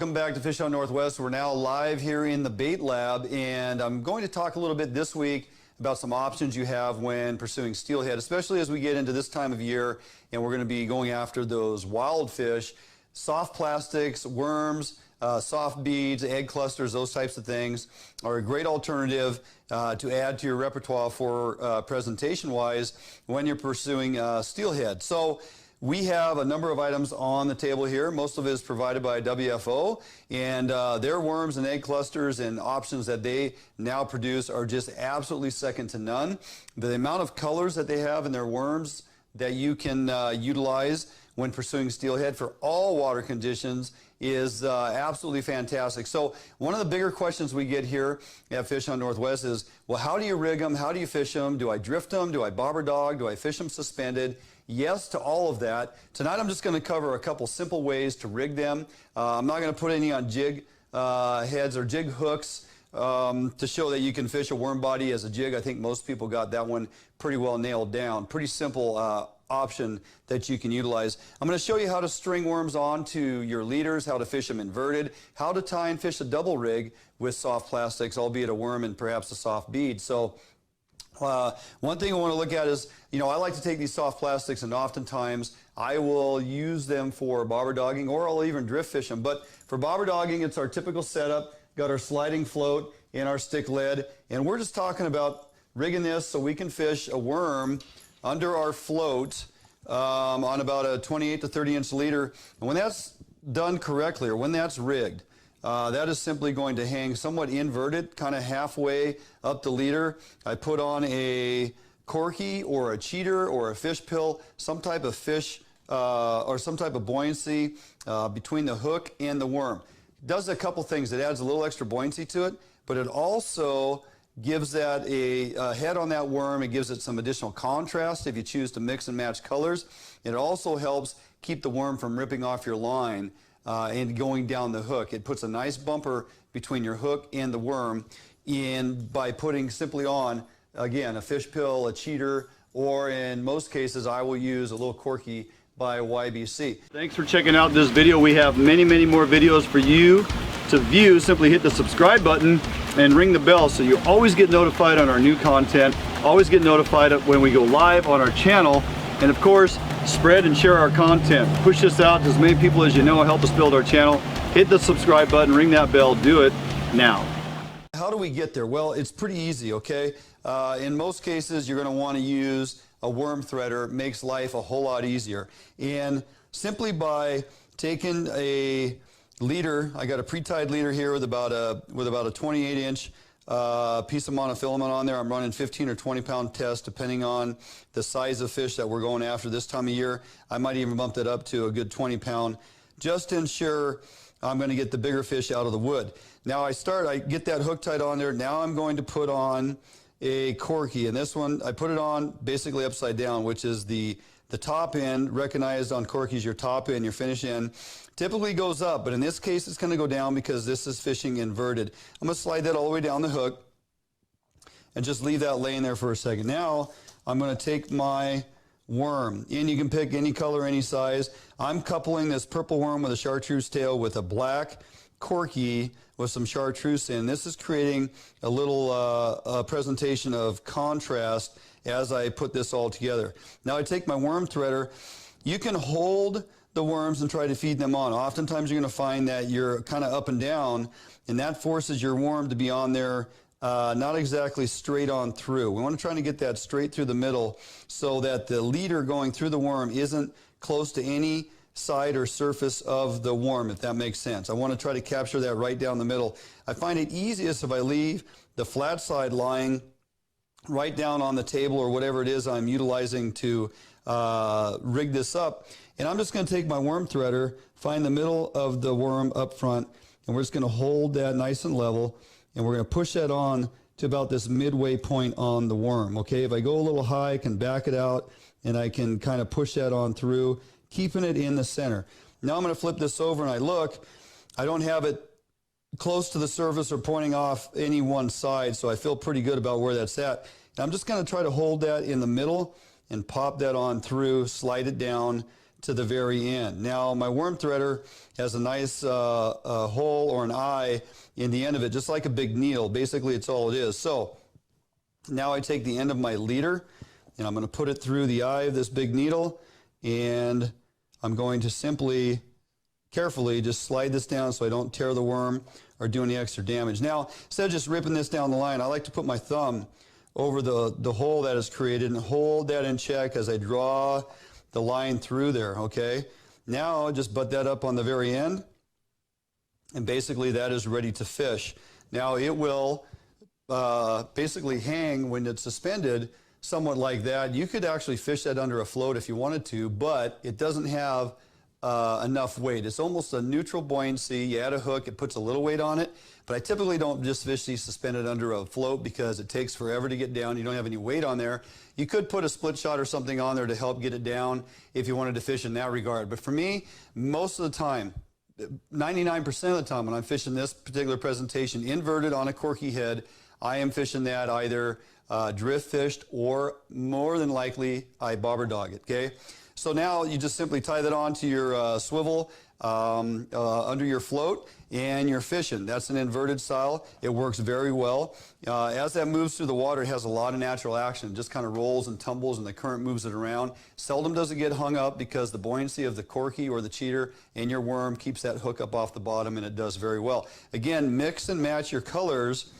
welcome back to Fish on Northwest. We're now live here in the bait lab, and I'm going to talk a little bit this week about some options you have when pursuing steelhead, especially as we get into this time of year and we're going to be going after those wild fish. Soft plastics, worms, soft beads, egg clusters, those types of things are a great alternative to add to your repertoire for presentation-wise when you're pursuing steelhead. So we have a number of items on the table here. Most of it is provided by WFO, and their worms and egg clusters and options that they now produce are just absolutely second to none. The amount of colors that they have in their worms that you can utilize when pursuing steelhead for all water conditions is absolutely fantastic. So one of the bigger questions we get here at Fish on Northwest is, well, how do you rig them? How do you fish them? Do I drift them? Do I bobber dog? Do I fish them suspended? Yes to all of that. Tonight I'm just going to cover a couple simple ways to rig them. I'm not going to put any on jig heads or jig hooks to show that you can fish a worm body as a jig. I think most people got that one pretty well nailed down. Pretty simple option that you can utilize. I'm going to show you how to string worms onto your leaders, how to fish them inverted, how to tie and fish a double rig with soft plastics, albeit a worm and perhaps a soft bead. So one thing I want to look at is, I like to take these soft plastics and oftentimes I will use them for bobber dogging or I'll even drift fish them. But for bobber dogging, it's our typical setup. Got our sliding float and our stick lead, and we're just talking about rigging this so we can fish a worm under our float on about a 28 to 30 inch leader. And when that's done correctly, or when that's rigged, that is simply going to hang somewhat inverted, kind of halfway up the leader. I put on a corky or a cheater or a fish pill, some type of fish or some type of buoyancy between the hook and the worm. It does a couple things. It adds a little extra buoyancy to it, but it also gives that a head on that worm. It gives it some additional contrast if you choose to mix and match colors. It also helps keep the worm from ripping off your line and going down the hook. It puts a nice bumper between your hook and the worm by putting simply on, again, a fish pill, a cheater, or in most cases I will use a little corky by YBC. Thanks for checking out this video. We have many more videos for you to view. Simply hit the subscribe button and ring the bell so you always get notified on our new content, always get notified when we go live on our channel, and of course spread and share our content. Push this out to as many people as you know. Help us build our channel. Hit the subscribe button, ring that bell, do it now. How do we get there? Well, it's pretty easy, okay? In most cases you're going to want to use a worm threader. It makes life a whole lot easier, and simply by taking a leader, I got a pre-tied leader here with about a 28 inch piece of monofilament on there. I'm running 15 or 20 pound test depending on the size of fish that we're going after this time of year. I might even bump it up to a good 20 pound just to ensure I'm going to get the bigger fish out of the wood. Now I get that hook tied on there. Now I'm going to put on a corky, and this one I put it on basically upside down, which is the top end, recognized on corkies, your top end, your finish end, typically goes up, but in this case it's going to go down because this is fishing inverted. I'm going to slide that all the way down the hook and just leave that laying there for a second. Now I'm going to take my worm, and you can pick any color, any size. I'm coupling this purple worm with a chartreuse tail with a black corky with some chartreuse in. This is creating a little presentation of contrast as I put this all together. Now I take my worm threader. You can hold the worms and try to feed them on. Oftentimes you're going to find that you're kind of up and down, and that forces your worm to be on there not exactly straight on through. We want to try to get that straight through the middle so that the leader going through the worm isn't close to any side or surface of the worm, if that makes sense. I want to try to capture that right down the middle. I find it easiest if I leave the flat side lying right down on the table or whatever it is I'm utilizing to rig this up. And I'm just going to take my worm threader, find the middle of the worm up front, and we're just going to hold that nice and level, and we're going to push that on to about this midway point on the worm. Okay, if I go a little high, I can back it out and I can kind of push that on through, keeping it in the center. Now I'm going to flip this over and I don't have it close to the surface or pointing off any one side, so I feel pretty good about where that's at. And I'm just going to try to hold that in the middle and pop that on through, slide it down to the very end. Now, my worm threader has a nice hole or an eye in the end of it, just like a big needle. Basically, it's all it is. So now I take the end of my leader, and I'm going to put it through the eye of this big needle, and I'm going to simply, carefully, just slide this down so I don't tear the worm or do any extra damage. Now, instead of just ripping this down the line, I like to put my thumb over the hole that is created and hold that in check as I draw the line through there, okay? Now, just butt that up on the very end, and basically that is ready to fish. Now, it will basically hang when it's suspended somewhat like that. You could actually fish that under a float if you wanted to, but it doesn't have enough weight. It's almost a neutral buoyancy. You add a hook, it puts a little weight on it, but I typically don't just fish these suspended under a float because it takes forever to get down. You don't have any weight on there. You could put a split shot or something on there to help get it down if you wanted to fish in that regard. But for me, most of the time, 99% of the time when I'm fishing this particular presentation inverted on a corky head, I am fishing that either drift fished or more than likely I bobber dog it, okay? So now you just simply tie that onto your swivel under your float and you're fishing. That's an inverted style. It works very well. As that moves through the water, it has a lot of natural action. It just kind of rolls and tumbles and the current moves it around. Seldom does it get hung up because the buoyancy of the corky or the cheater and your worm keeps that hook up off the bottom, and it does very well. Again, mix and match your colors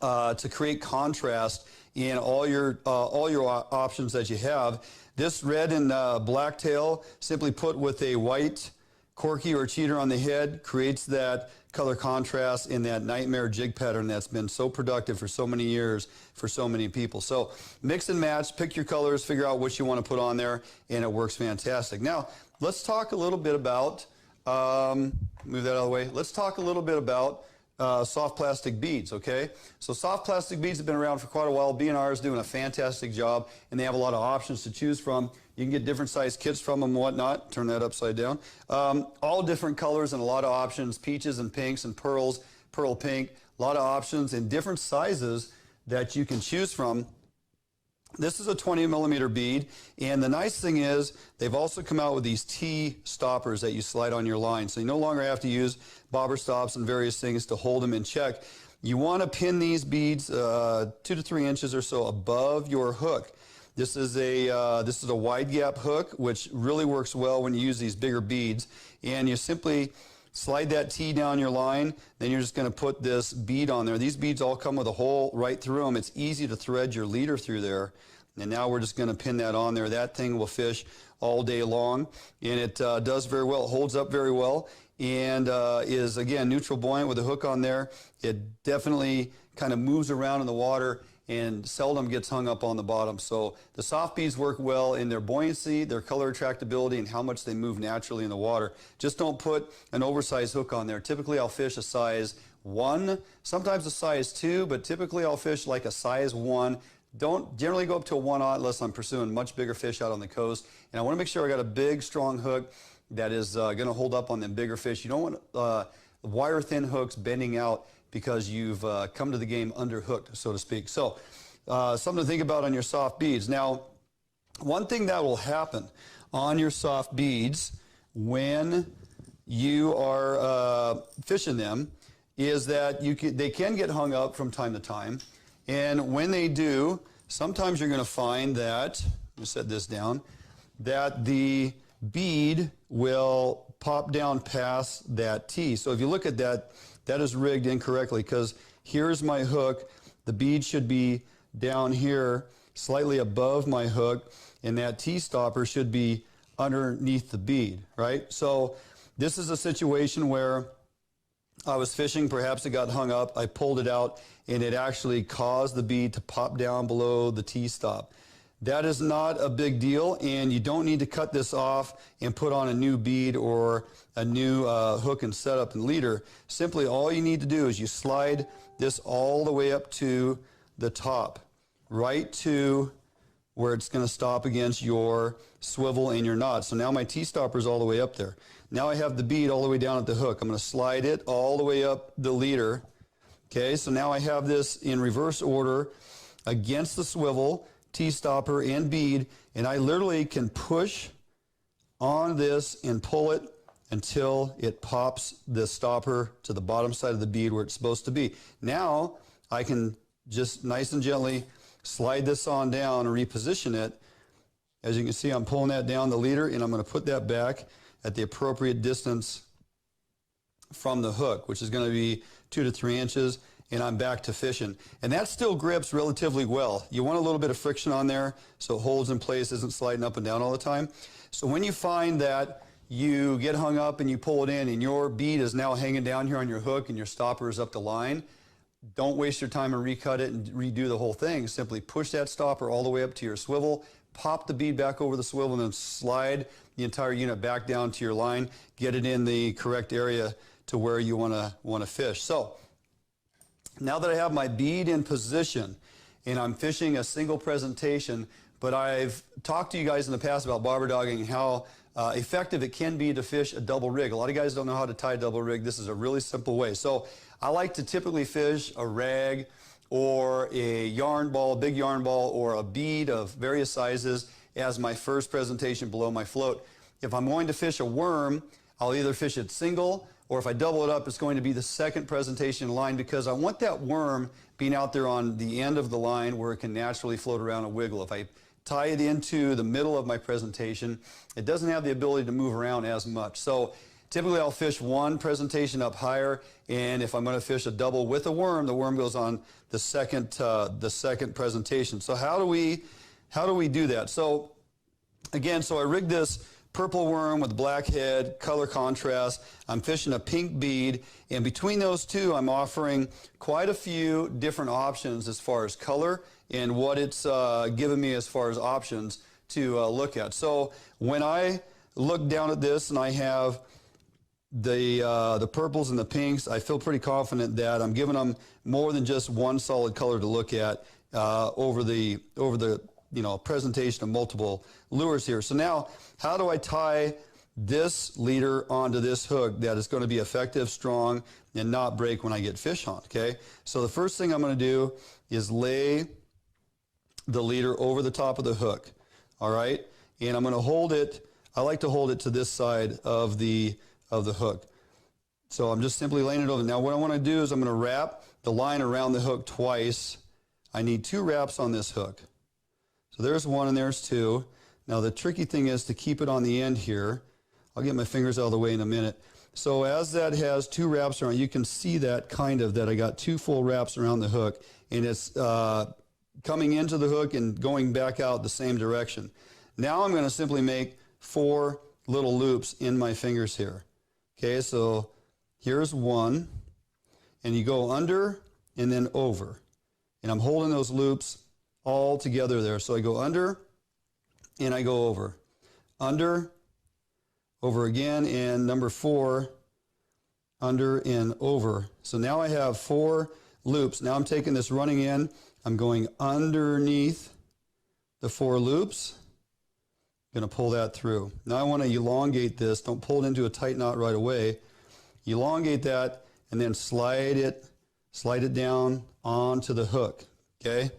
to create contrast in all your options that you have. This red and black tail, simply put with a white corky or cheater on the head, creates that color contrast in that nightmare jig pattern that's been so productive for so many years for so many people. So mix and match, pick your colors, figure out what you want to put on there, and it works fantastic. Now, let's talk a little bit about, move that out of the way, let's talk a little bit about soft plastic beads, okay? So soft plastic beads have been around for quite a while. B&R is doing a fantastic job, and they have a lot of options to choose from. You can get different size kits from them and whatnot. Turn that upside down. All different colors and a lot of options, peaches and pinks and pearls, pearl pink, a lot of options in different sizes that you can choose from. This is a 20 millimeter bead, and the nice thing is they've also come out with these T stoppers that you slide on your line, so you no longer have to use bobber stops and various things to hold them in check. You want to pin these beads 2 to 3 inches or so above your hook. This is a wide gap hook, which really works well when you use these bigger beads, and you simply slide that T down your line, then you're just going to put this bead on there. These beads all come with a hole right through them. It's easy to thread your leader through there. And now we're just going to pin that on there. That thing will fish all day long, and it does very well. It holds up very well, and is, again, neutral buoyant with a hook on there. It definitely kind of moves around in the water and seldom gets hung up on the bottom. So the soft beads work well in their buoyancy, their color attractability, and how much they move naturally in the water. Just don't put an oversized hook on there. Typically I'll fish a size 1, sometimes a size 2, but typically I'll fish like a size 1. Don't generally go up to a 1/0 unless I'm pursuing much bigger fish out on the coast. And I want to make sure I got a big, strong hook that is going to hold up on them bigger fish. You don't want wire-thin hooks bending out because you've come to the game underhooked, so to speak. So something to think about on your soft beads. Now, one thing that will happen on your soft beads when you are fishing them is that they can get hung up from time to time. And when they do, sometimes you're going to find that, let me set this down, that the bead will pop down past that T. So if you look at that, that is rigged incorrectly because here's my hook. The bead should be down here, slightly above my hook, and that T stopper should be underneath the bead, right? So this is a situation where I was fishing, perhaps it got hung up, I pulled it out, and it actually caused the bead to pop down below the T-stop. That is not a big deal, and you don't need to cut this off and put on a new bead or a new hook and setup and leader. Simply all you need to do is you slide this all the way up to the top, right to where it's going to stop against your swivel and your knot. So now my T-stopper is all the way up there. Now I have the bead all the way down at the hook. I'm going to slide it all the way up the leader. Okay, so now I have this in reverse order against the swivel, T-stopper, and bead, and I literally can push on this and pull it until it pops the stopper to the bottom side of the bead where it's supposed to be. Now I can just nice and gently slide this on down and reposition it. As you can see, I'm pulling that down the leader, and I'm going to put that back at the appropriate distance from the hook, which is going to be 2 to 3 inches, and I'm back to fishing. And that still grips relatively well. You want a little bit of friction on there so it holds in place, isn't sliding up and down all the time. So when you find that you get hung up and you pull it in and your bead is now hanging down here on your hook and your stopper is up the line, don't waste your time and recut it and redo the whole thing. Simply push that stopper all the way up to your swivel, pop the bead back over the swivel, and then slide the entire unit back down to your line. Get it in the correct area to where you want to fish. So now that I have my bead in position and I'm fishing a single presentation, but I've talked to you guys in the past about bobber dogging and how effective it can be to fish a double rig. A lot of guys don't know how to tie a double rig. This is a really simple way. So I like to typically fish a rag or a yarn ball, big yarn ball, or a bead of various sizes as my first presentation below my float. If I'm going to fish a worm, I'll either fish it single, or if I double it up, it's going to be the second presentation line, because I want that worm being out there on the end of the line where it can naturally float around and wiggle. If I tie it into the middle of my presentation, it doesn't have the ability to move around as much. So typically I'll fish one presentation up higher, and if I'm going to fish a double with a worm, the worm goes on the second presentation. So how do we do that? So again, I rigged this purple worm with black head, color contrast. I'm fishing a pink bead, and between those two, I'm offering quite a few different options as far as color and what it's given me as far as options to look at. So when I look down at this and I have the purples and the pinks, I feel pretty confident that I'm giving them more than just one solid color to look at over the presentation of multiple lures here. So now, how do I tie this leader onto this hook that is going to be effective, strong, and not break when I get fish on? Okay, so the first thing I'm going to do is lay the leader over the top of the hook. All right, and I'm going to hold it. I like to hold it to this side of the hook. So I'm just simply laying it over. Now what I want to do is I'm going to wrap the line around the hook twice. I need 2 wraps on this hook. So there's 1 and there's 2. Now the tricky thing is to keep it on the end here. I'll get my fingers out of the way in a minute. So as that has 2 wraps around, you can see that that I got 2 full wraps around the hook, and it's coming into the hook and going back out the same direction. Now I'm going to simply make 4 little loops in my fingers here. Okay, so here's 1, and you go under and then over. And I'm holding those loops all together there. So I go under and I go over. Under, over again, and number 4, under and over. So now I have 4 loops. Now I'm taking this running in, I'm going underneath the 4 loops. Going to pull that through. Now I want to elongate this. Don't pull it into a tight knot right away. Elongate that and then slide it down onto the hook. Okay?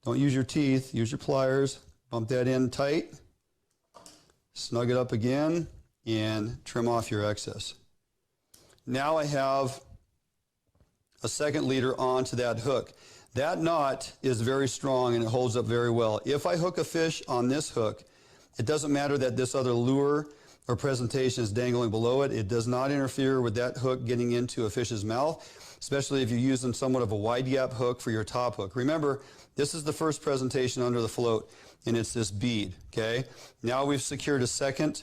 Don't use your teeth, use your pliers. Bump that in tight. Snug it up again and trim off your excess. Now I have a second leader onto that hook. That knot is very strong and it holds up very well. If I hook a fish on this hook, it doesn't matter that this other lure or presentation is dangling below it. It does not interfere with that hook getting into a fish's mouth, especially if you're using somewhat of a wide gap hook for your top hook. Remember, this is the first presentation under the float, and it's this bead, okay? Now we've secured a second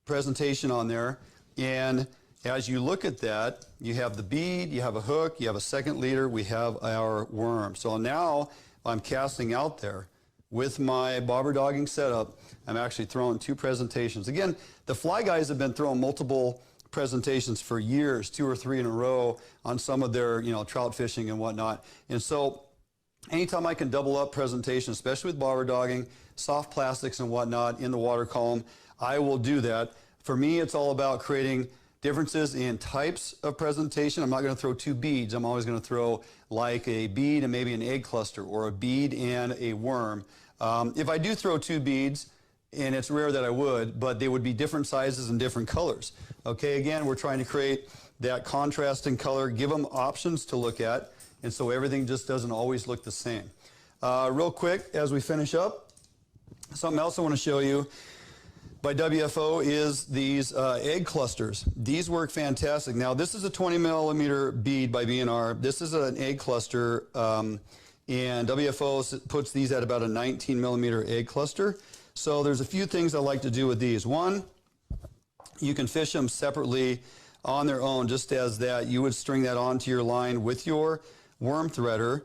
presentation on there, and as you look at that, you have the bead, you have a hook, you have a second leader, we have our worm. So now I'm casting out there. With my bobber dogging setup, I'm actually throwing 2 presentations. Again, the fly guys have been throwing multiple presentations for years, 2 or 3 in a row on some of their, trout fishing and whatnot. And so anytime I can double up presentation, especially with bobber dogging, soft plastics and whatnot in the water column, I will do that. For me, it's all about creating differences in types of presentation. I'm not going to throw 2 beads. I'm always going to throw like a bead and maybe an egg cluster, or a bead and a worm. If I do throw 2 beads, and it's rare that I would, but they would be different sizes and different colors. Okay, again, we're trying to create that contrast in color, give them options to look at, and so everything just doesn't always look the same. Real quick, as we finish up, something else I want to show you by WFO is these egg clusters. These work fantastic. Now, this is a 20 millimeter bead by B&R. This is an egg cluster, and WFO puts these at about a 19 millimeter egg cluster. So there's a few things I like to do with these. One, you can fish them separately on their own, just as that. You would string that onto your line with your worm threader,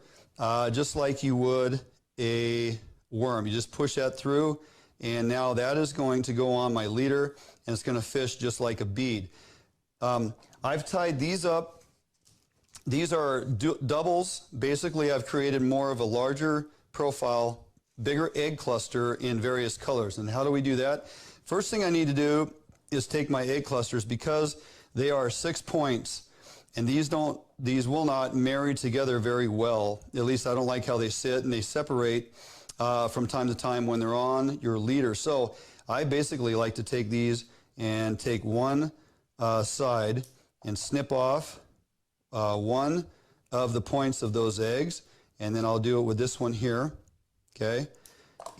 just like you would a worm. You just push that through, and now that is going to go on my leader, and it's going to fish just like a bead. I've tied these up. These are doubles. Basically, I've created more of a larger profile, bigger egg cluster in various colors. And how do we do that? First thing I need to do is take my egg clusters, because they are 6 points, and these will not marry together very well. At least I don't like how they sit, and they separate from time to time when they're on your leader. So I basically like to take these and take one side and snip off one of the points of those eggs, and then I'll do it with this one here. Okay,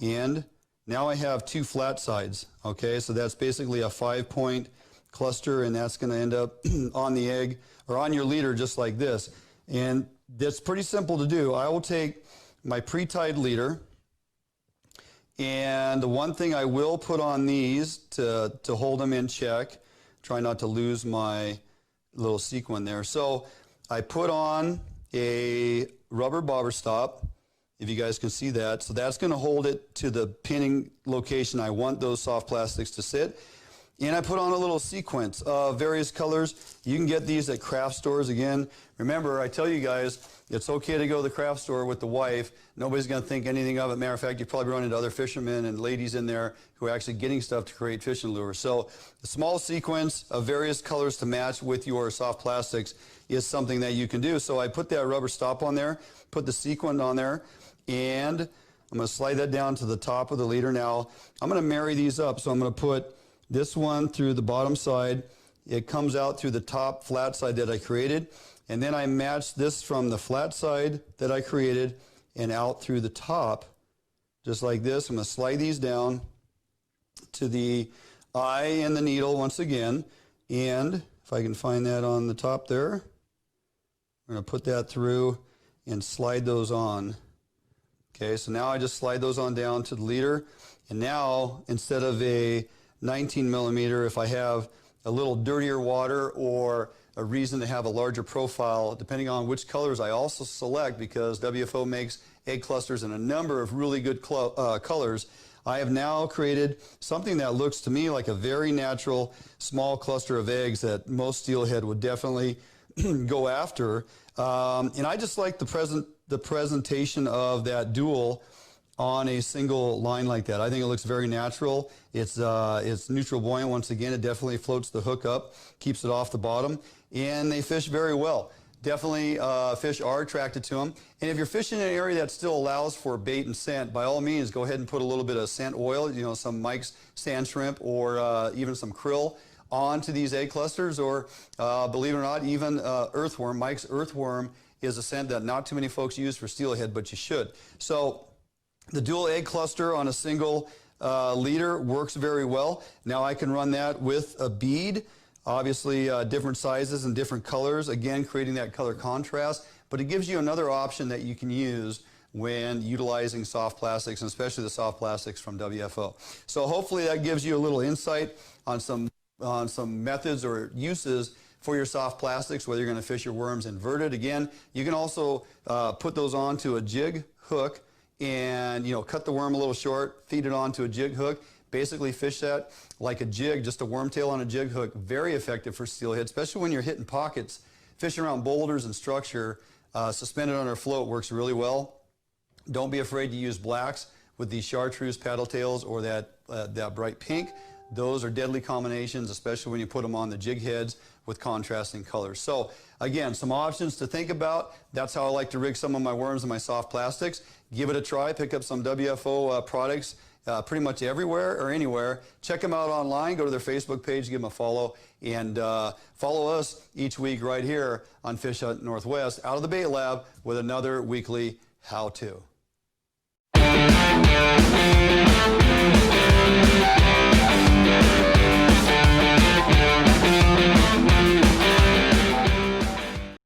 and now I have two flat sides. Okay, so that's basically a 5-point cluster, and that's going to end up on the egg or on your leader just like this. And that's pretty simple to do. I will take my pre-tied leader, and the one thing I will put on these to hold them in check, try not to lose my little sequin there. So I put on a rubber bobber stop, if you guys can see that. So that's going to hold it to the pinning location I want those soft plastics to sit. And I put on a little sequence of various colors. You can get these at craft stores. Again, remember, I tell you guys, it's okay to go to the craft store with the wife. Nobody's going to think anything of it. Matter of fact, you probably run into other fishermen and ladies in there who are actually getting stuff to create fishing lures. So a small sequence of various colors to match with your soft plastics is something that you can do. So I put that rubber stop on there, put the sequin on there, and I'm going to slide that down to the top of the leader. Now, I'm going to marry these up. So I'm going to put this one through the bottom side. It comes out through the top flat side that I created. And then I match this from the flat side that I created and out through the top, just like this. I'm going to slide these down to the eye and the needle once again. And if I can find that on the top there, I'm going to put that through and slide those on. Okay, so now I just slide those on down to the leader. And now, instead of a 19 millimeter, if I have a little dirtier water or a reason to have a larger profile, depending on which colors I also select, because WFO makes egg clusters in a number of really good colors, I have now created something that looks to me like a very natural small cluster of eggs that most steelhead would definitely go after. And I just like the presentation of that dual on a single line like that. I think it looks very natural. It's neutral buoyant. Once again, it definitely floats the hook up, keeps it off the bottom, and they fish very well. Definitely fish are attracted to them. And if you're fishing in an area that still allows for bait and scent, by all means, go ahead and put a little bit of scent oil, you know, some Mike's sand shrimp or even some krill onto these egg clusters, or believe it or not, even earthworm. Mike's earthworm is a scent that not too many folks use for steelhead, but you should. So the dual egg cluster on a single leader works very well. Now I can run that with a bead, obviously different sizes and different colors, again creating that color contrast, but it gives you another option that you can use when utilizing soft plastics, and especially the soft plastics from WFO. So hopefully that gives you a little insight on some methods or uses for your soft plastics, whether you're going to fish your worms inverted. Again, you can also put those onto a jig hook and, you know, cut the worm a little short, feed it onto a jig hook, basically fish that like a jig, just a wormtail on a jig hook. Very effective for steelhead, especially when you're hitting pockets. Fishing around boulders and structure, suspended on our float works really well. Don't be afraid to use blacks with these chartreuse paddle tails or that bright pink. Those are deadly combinations, especially when you put them on the jig heads with contrasting colors. So again, some options to think about. That's how I like to rig some of my worms and my soft plastics. Give it a try. Pick up some WFO products pretty much everywhere or anywhere. Check them out online. Go to their Facebook page, give them a follow, and follow us each week right here on Fish Hunt Northwest out of the Bait Lab with another weekly how-to.